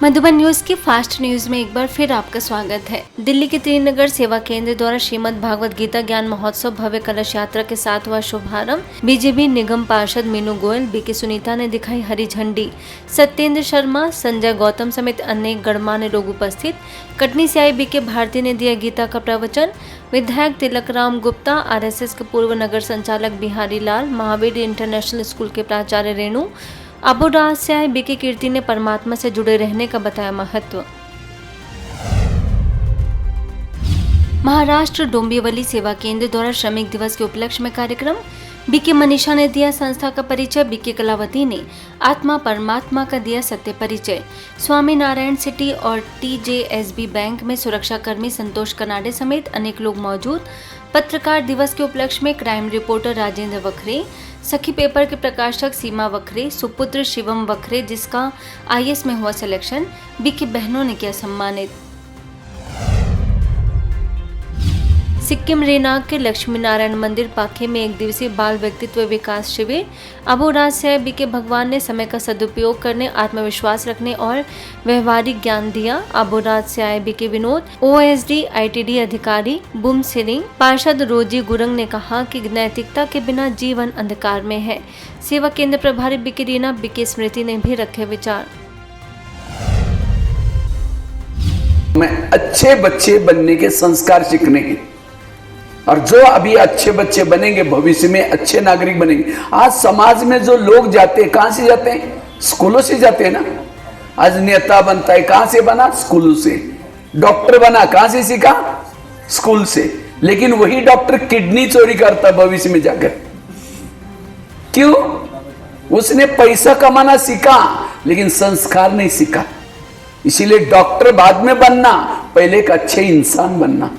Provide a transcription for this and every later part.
Madhuban news की fast news में एक बार फिर आपका स्वागत है। दिल्ली के त्रिनगर सेवा केंद्र द्वारा श्रीमद् भागवत गीता ज्ञान महोत्सव भव्य कलश यात्रा के साथ हुआ शुभारंभ। बीजेपी निगम पार्षद मीनू गोयल, बीके सुनीता ने दिखाई हरी झंडी। सत्येंद्र शर्मा, संजय गौतम समेत अनेक गणमान्य लोग उपस्थित। कटनी से आई बीके भारती ने दिया गीता का प्रवचन। विधायक तिलकराम गुप्ता, आरएसएस के पूर्व नगर संचालक बिहारी लाल, महावीर इंटरनेशनल स्कूल के प्राचार्य रेणु, अबुराज से आए बीके कीर्ति ने परमात्मा से जुड़े रहने का बताया महत्व। महाराष्ट्र डोंबिवली सेवा केंद्र द्वारा श्रमिक दिवस के उपलक्ष्य में कार्यक्रम। बीके मनीषा ने दिया संस्था का परिचय। बीके कलावती ने आत्मा परमात्मा का दिया सत्य परिचय। स्वामी नारायण सिटी और टीजेएसबी बैंक में सुरक्षाकर्मी संतोष कनाडे समेत अनेक लोग मौजूद। पत्रकार दिवस के उपलक्ष्य में क्राइम रिपोर्टर राजेंद्र वखरे, सखी पेपर के प्रकाशक सीमा वखरे, सुपुत्र शिवम वखरे जिसका आईएएस में हुआ सिलेक्शन, बीके बहनों ने किया सम्मानित। सिक्किम रेनाग के लक्ष्मी नारायण मंदिर पाखे में एक दिवसीय बाल व्यक्तित्व विकास शिविर। अबुराज से बीके भगवान ने समय का सदुपयोग करने, आत्मविश्वास रखने और व्यवहारिक ज्ञान दिया। अबुराज से आए बीके विनोद, ओएसडी आईटीडी अधिकारी बुम सिरिंग, पार्षद रोजी गुरंग ने कहा कि नैतिकता के बिना जीवन अंधकार में है। सेवा केंद्र प्रभारी बीके रीना, बीके स्मृति ने भी रखे विचार। मैं अच्छे बच्चे बनने के संस्कार सीखने हैं और जो अभी अच्छे बच्चे बनेंगे भविष्य में अच्छे नागरिक बनेंगे। आज समाज में जो लोग जाते हैं कहां से जाते हैं? स्कूलों से जाते हैं ना। आज नेता बनता है कहां से बना? स्कूल से। डॉक्टर बना कहां से सीखा? स्कूल से। लेकिन वही डॉक्टर किडनी चोरी करता भविष्य में जाकर। क्यों? उसने पैसा कमाना सीखा लेकिन संस्कार नहीं सीखा। इसीलिए डॉक्टर बाद में बनना, पहले एक अच्छे इंसान बनना।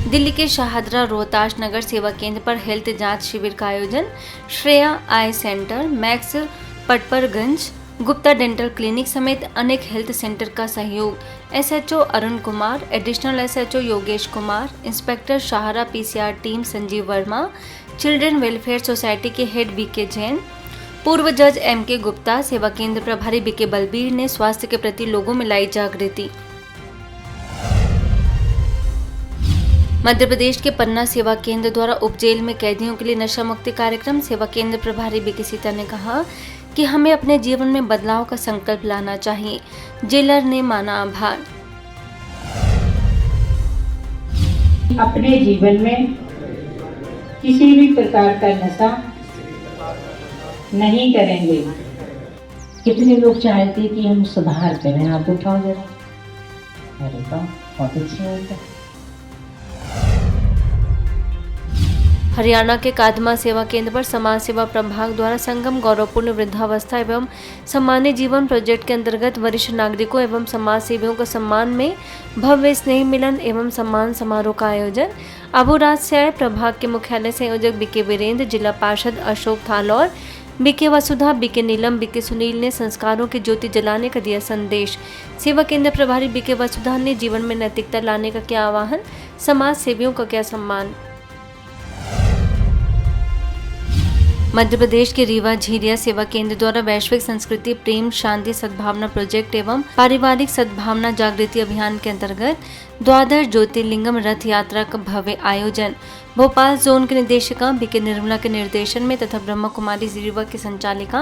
दिल्ली के शाहदरा रोहताश नगर सेवा केंद्र पर हेल्थ जांच शिविर का आयोजन। Shreya eye centre, Max Patparganj, Gupta dental clinic समेत अनेक हेल्थ सेंटर का सहयोग। SHO Arun Kumar, additional SHO Yogesh Kumar, inspector शाहरा PCR team Sanjeev Verma, children welfare society के हेड बीके जैन, पूर्व जज एमके गुप्ता, सेवा केंद्र प्रभारी बीके बलबीर ने स्वास्थ्य के प्रति लोगों में लाई जागृति। मध्य प्रदेश के पन्ना सेवा केंद्र द्वारा उपजेल में कैदियों के लिए नशा मुक्ति कार्यक्रम। सेवा केंद्र प्रभारी बीके सीता ने कहा कि हमें अपने जीवन में बदलाव का संकल्प लाना चाहिए। जेलर ने माना आभार। अपने जीवन में किसी भी प्रकार का नशा नहीं करेंगे। कितने लोग चाहते कि हम सुधार करें? आप उठाओ जरा। अरे वाह, बहुत अच्छा होता है। हरियाणा के कादमा सेवा केंद्र पर समाज सेवा प्रभाग द्वारा संगम गौरवपूर्ण वृद्धावस्था एवं सम्मानित जीवन प्रोजेक्ट के अंतर्गत वरिष्ठ नागरिकों एवं समाज सेवियों को सम्मान में भव्य स्नेह मिलन एवं सम्मान समारोह का आयोजन। अबुराज से आए प्रभाग के मुख्यालय संयोजक बीके वीरेंद्र, जिला पार्षद अशोक थालौर, बीके वसुधा, बीके नीलम, बीके सुनील ने संस्कारों की ज्योति जलाने का दिया संदेश। सेवा केंद्र प्रभारी बीके वसुधा ने जीवन में नैतिकता लाने का किया आह्वान। समाज सेवियों का किया सम्मान। मध्य प्रदेश के रीवा झीरिया सेवा केंद्र द्वारा वैश्विक संस्कृति प्रेम शांति सद्भावना प्रोजेक्ट एवं पारिवारिक सद्भावना जागृति अभियान के अंतर्गत द्वादश ज्योतिर्लिंगम रथ यात्रा का भव्य आयोजन। भोपाल जोन के निदेशिका बीके निर्मला के निर्देशन में तथा ब्रह्मा कुमारी रीवा की संचालिका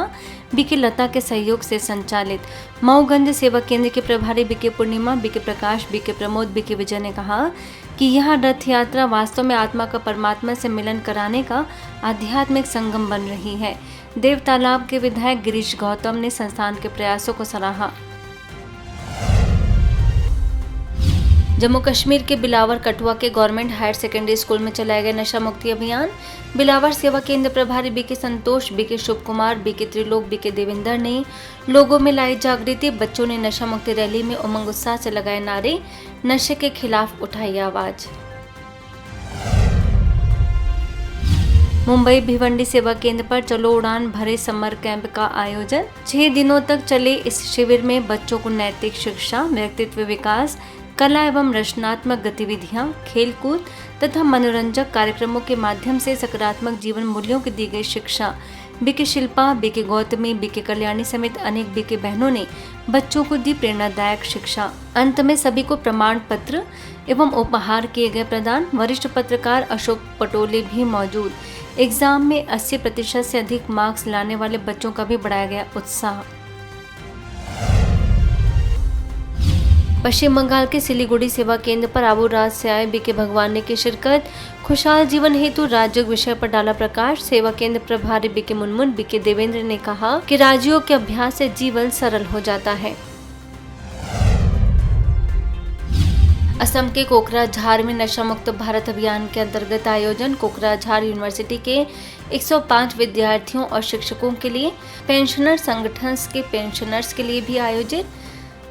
बीके लता के सहयोग से संचालित। मऊगंज सेवा केंद्र के प्रभारी बीके पूर्णिमा, बीके प्रकाश, बीके प्रमोद, बीके विजय ने कहा कि यह रथ यात्रा वास्तव में आत्मा का परमात्मा से मिलन कराने का आध्यात्मिक संगम बन रही है। देव तालाब के विधायक गिरीश गौतम ने संस्थान के प्रयासों को सराहा। जम्मू कश्मीर के बिलावर कठुआ के गवर्नमेंट हायर सेकेंडरी स्कूल में चलाए गए नशा मुक्ति अभियान। बिलावर सेवा केंद्र प्रभारी बीके संतोष, बीके शुभ कुमार, बीके त्रिलोक, बीके देवेंद्र ने लोगों में लाई जागृति। बच्चों ने नशा मुक्ति रैली में उमंग उत्साह से लगाए नारे, नशे के खिलाफ उठाई आवाज। मुंबई भिवंडी सेवा केंद्र पर चलो उड़ान भरे समर कैंप का आयोजन। 6 दिनों तक चले इस शिविर में बच्चों को नैतिक शिक्षा, व्यक्तित्व विकास, कला एवं रचनात्मक गतिविधियां, खेलकूद तथा मनोरंजक कार्यक्रमों के माध्यम से सकारात्मक जीवन मूल्यों की दी गई शिक्षा। BK Shilpa, BK Gautami, BK Kalyani समेत अनेक बीके बहनों ने बच्चों को दी प्रेरणादायक शिक्षा। अंत में सभी को प्रमाण पत्र एवं उपहार किए गए प्रदान। वरिष्ठ पत्रकार अशोक पटोले भी मौजूद। एग्जाम में 80% से अधिक मार्क्स लाने वाले बच्चों का भी बढ़ाया गया उत्साह। पश्चिम बंगाल के सिलीगुड़ी सेवा केंद्र पर आबू राज से आए बीके भगवान ने की शिरकत। खुशहाल जीवन हेतु राजयोग विषय पर डाला प्रकाश। सेवा केंद्र प्रभारी बीके मुनमुन बीके देवेंद्र ने कहा कि राजयोग के अभ्यास से जीवन सरल हो जाता है। असम के कोकराझार में नशा मुक्त भारत अभियान के अंतर्गत आयोजन। कोकराझार यूनिवर्सिटी के 105 विद्यार्थियों और शिक्षकों के लिए पेंशनर संगठन के पेंशनर्स के लिए भी आयोजित।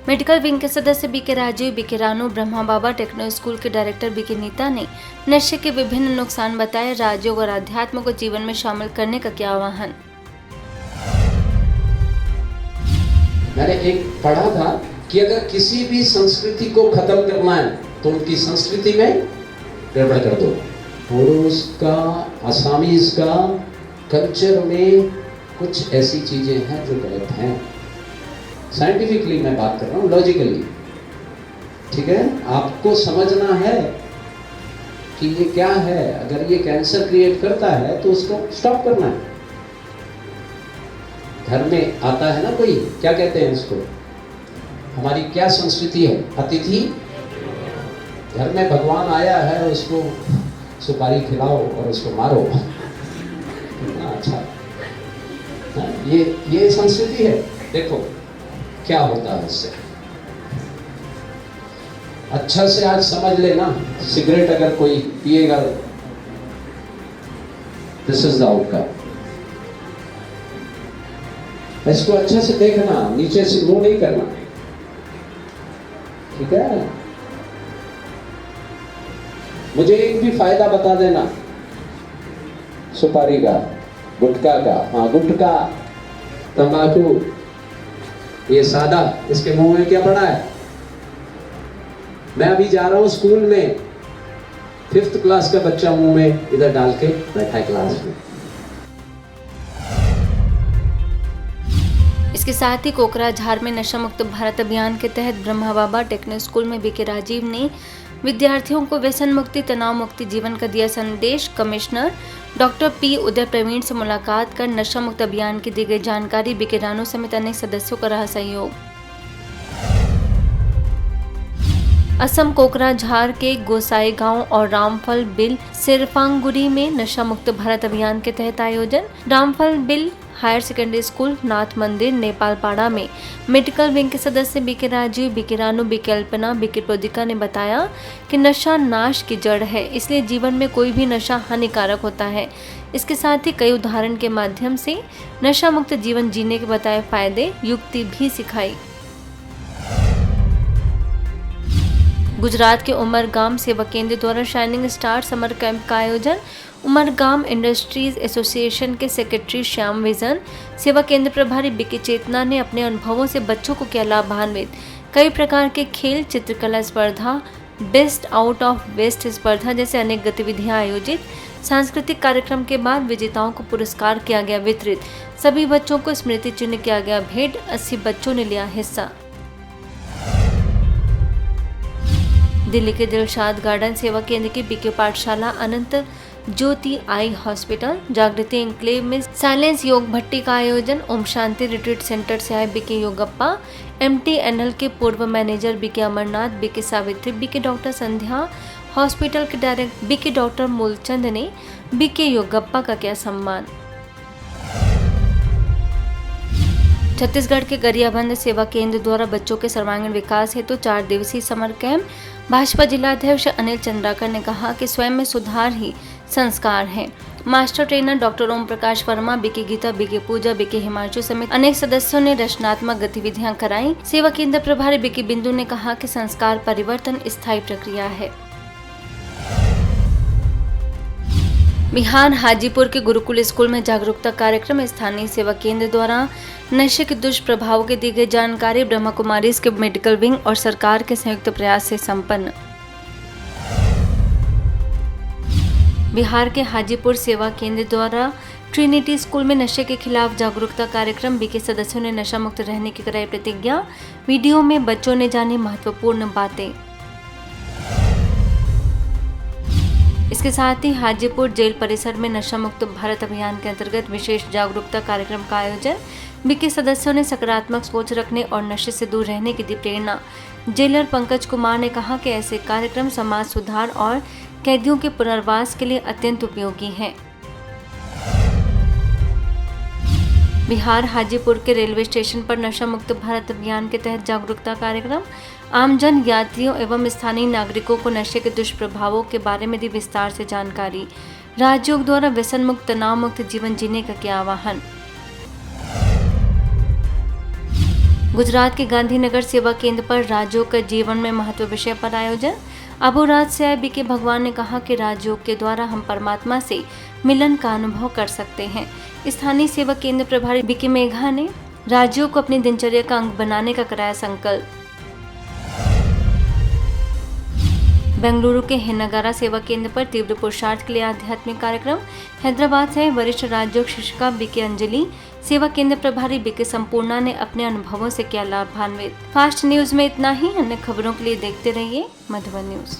मेडिकल विंग के सदस्य बीके राजीव, बीके रानू, ब्रह्मा बाबा टेक्नो स्कूल के डायरेक्टर बीके नीता ने नशे के विभिन्न नुकसान बताए। राजयोग और अध्यात्म को जीवन में शामिल करने का किया आह्वान। मैंने एक पढ़ा था कि अगर किसी भी संस्कृति को खत्म करना है तो उनकी संस्कृति में गड़बड़ कर दो। पुरुष का, असामीज का कल्चर में कुछ ऐसी चीजें हैं जो गलत हैं। साइंटिफिकली मैं बात कर रहा हूँ, लॉजिकली, ठीक है। आपको समझना है कि ये क्या है। अगर ये कैंसर क्रिएट करता है तो उसको स्टॉप करना है। घर में आता है ना कोई, क्या कहते हैं इसको, हमारी क्या संस्कृति है, अतिथि। घर में भगवान आया है, उसको सुपारी खिलाओ और उसको मारो। अच्छा, ये संस्कृति है। देखो क्या होता है इससे। अच्छा से आज समझ लेना, सिगरेट अगर कोई पिएगा, दिस इज द आउटकम। इसको अच्छे से देखना, नीचे से मुंह नहीं करना, ठीक है। मुझे एक भी फायदा बता देना सुपारी का, गुटखा का। हाँ, गुटखा, तंबाकू, ये सादा, इसके मुंह में क्या पड़ा है। मैं अभी जा रहा हूं स्कूल में, 5th क्लास का बच्चा मुंह में इधर डाल के बैठा है क्लास में। इसके साथ ही कोकराझार में नशा मुक्त भारत अभियान के तहत ब्रह्मा बाबा टेक्नो स्कूल में बीके राजीव ने विद्यार्थियों को व्यसन मुक्ति, तनाव मुक्ति जीवन का दिया संदेश। कमिश्नर डॉक्टर पी उदय प्रवीण से मुलाकात कर नशा मुक्त अभियान की दी गई जानकारी। बीके रानू समेत अनेक सदस्यों का रहा सहयोग। असम कोकराझार के गोसाई गांव और रामफल बिल सिरफांगुरी में नशा मुक्त भारत अभियान के तहत आयोजन। रामफल बिल higher secondary school, Nath Mandir, Nepalpara में मेडिकल विंग के सदस्य BK Rajeev, BK Ranu, BK Alpana, BK Prodika ने बताया कि नशा नाश की जड़ है, इसलिए जीवन में कोई भी नशा हानिकारक होता है। इसके साथ ही कई उदाहरण के माध्यम से नशा मुक्त जीवन जीने के बताए फायदे, युक्ति भी सिखाई। गुजरात के उमरगाम सेवा केंद्र द्वारा शाइनिंग स्टार समर कैंप का आयोजन। उमरगाम इंडस्ट्रीज एसोसिएशन के सेक्रेटरी श्याम विजन, सेवा केंद्र प्रभारी बीके चेतना ने अपने अनुभवों से बच्चों को किया लाभान्वित। कई प्रकार के खेल, चित्रकला स्पर्धा, बेस्ट आउट ऑफ वेस्ट स्पर्धा जैसे अनेक गतिविधियां आयोजित। सांस्कृतिक कार्यक्रम के बाद विजेताओं को पुरस्कार किया गया वितरित। सभी बच्चों को स्मृति चिन्ह किया गया भेंट। 80 बच्चों ने लिया हिस्सा। दिल्ली के दिलशाद गार्डन सेवा केंद्र की बीके पाठशाला, अनंत ज्योति आई हॉस्पिटल, जागृति एन्क्लेव में साइलेंस योग भट्टी का आयोजन। ओम शांति रिट्रीट सेंटर से आए बीके योगप्पा, MTNL के पूर्व manager BK Amarnath, BK Savitri, BK doctor Sandhya, hospital के डायरेक्टर बीके डॉक्टर मूलचंद ने बीके योगप्पा का किया सम्मान। छत्तीसगढ़ के गरियाबंद सेवा केंद्र द्वारा बच्चों के सर्वांगीण विकास हेतु 4 दिवसीय समर कैंप। भाजपा जिलाध्यक्ष अनिल चंद्राकर ने कहा कि स्वयं में सुधार ही संस्कार है। Master trainer doctor Om Prakash Verma, BK Gita, BK पूजा, बीके हिमांशु समेत अनेक सदस्यों ने रचनात्मक गतिविधियां कराई। सेवा केंद्र प्रभारी बीके बिंदु ने कहा कि संस्कार परिवर्तन स्थायी प्रक्रिया है। बिहार हाजीपुर के गुरुकुल स्कूल में जागरूकता कार्यक्रम। स्थानीय सेवा केंद्र द्वारा नशे के दुष्प्रभावों की दी गई जानकारी। ब्रह्मा कुमारीज के मेडिकल विंग और सरकार के संयुक्त प्रयास से संपन्न। बिहार के हाजीपुर सेवा केंद्र द्वारा ट्रिनिटी स्कूल में नशे के खिलाफ जागरूकता कार्यक्रम बीके सदस्यों ने नशा मुक्त रहने की कराई प्रतिज्ञा। वीडियो में बच्चों ने जानी महत्वपूर्ण बातें। इसके साथ ही हाजीपुर जेल परिसर में नशा मुक्त भारत अभियान के अंतर्गत विशेष जागरूकता कार्यक्रम का आयोजन। बीके सदस्यों ने सकारात्मक सोच रखने और नशे से दूर रहने की दी प्रेरणा। जेलर पंकज कुमार ने कहा कि ऐसे कार्यक्रम समाज सुधार और कैदियों के पुनर्वास के लिए अत्यंत उपयोगी हैं। बिहार हाजीपुर के रेलवे स्टेशन पर नशा मुक्त भारत अभियान के तहत जागरूकता कार्यक्रम। आमजन, यात्रियों एवं स्थानीय नागरिकों को नशे के दुष्प्रभावों के बारे में दी विस्तार से जानकारी। राजयोग द्वारा व्यसन मुक्त, तनाव मुक्त जीवन जीने का किया आह्वान। गुजरात के गांधीनगर सेवा केंद्र पर राजयोग का जीवन में महत्व विषय पर आयोजन। अबोराज से आए बीके भगवान ने कहा कि राजयोग के द्वारा हम परमात्मा से मिलन का अनुभव कर सकते हैं। स्थानीय सेवा केंद्र प्रभारी बीके मेघा ने राजयोग को अपनी दिनचर्या का अंग बनाने का कराया संकल्प। बेंगलुरु के हेनागारा सेवा केंद्र पर तीव्र पुरुषार्थ के लिए आध्यात्मिक कार्यक्रम। हैदराबाद से वरिष्ठ राजयोग शिक्षिका बीके अंजलि, सेवा केंद्र प्रभारी बीके संपूर्णा ने अपने अनुभवों से किया लाभान्वित। फास्ट न्यूज में इतना ही। अन्य खबरों के लिए देखते रहिए मधुबन न्यूज।